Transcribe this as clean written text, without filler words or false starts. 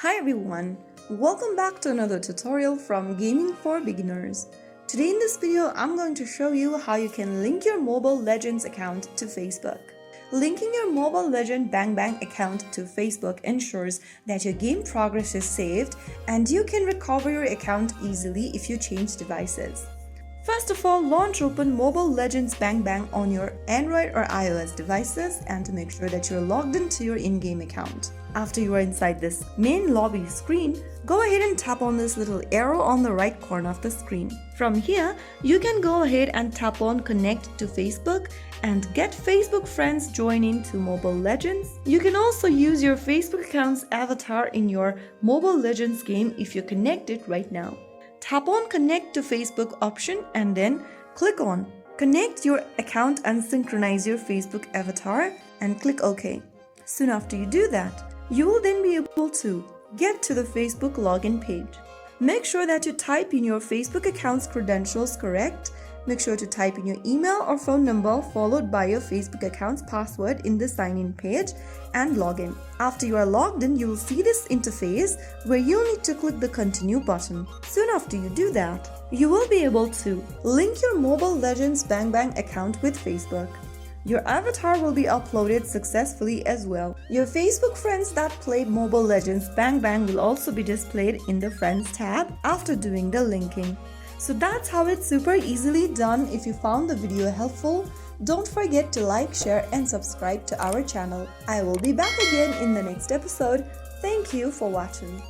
Hi everyone, welcome back to another tutorial from Gaming for Beginners. Today in this video, I'm going to show you how you can link your Mobile Legends account to Facebook. Linking your Mobile Legend Bang Bang account to Facebook ensures that your game progress is saved and you can recover your account easily if you change devices. First of all, launch open Mobile Legends Bang Bang on your Android or iOS devices and make sure that you're logged into your in-game account. After you are inside this main lobby screen, go ahead and tap on this little arrow on the right corner of the screen. From here, you can go ahead and tap on Connect to Facebook and get Facebook friends join into Mobile Legends. You can also use your Facebook account's avatar in your Mobile Legends game if you connect it right now. Tap on Connect to Facebook option and then click on Connect your account and synchronize your Facebook avatar and click OK. Soon after you do that, you will then be able to get to the Facebook login page. Make sure that you type in your Facebook account's credentials correct. Make sure to type in your email or phone number followed by your Facebook account's password in the sign-in page and log in. After you are logged in, you will see this interface where you'll need to click the Continue button. Soon after you do that, you will be able to link your Mobile Legends Bang Bang account with Facebook. Your avatar will be uploaded successfully as well. Your Facebook friends that played Mobile Legends Bang Bang will also be displayed in the Friends tab after doing the linking. So that's how it's super easily done. If you found the video helpful, don't forget to like, share and subscribe to our channel. I will be back again in the next episode. Thank you for watching.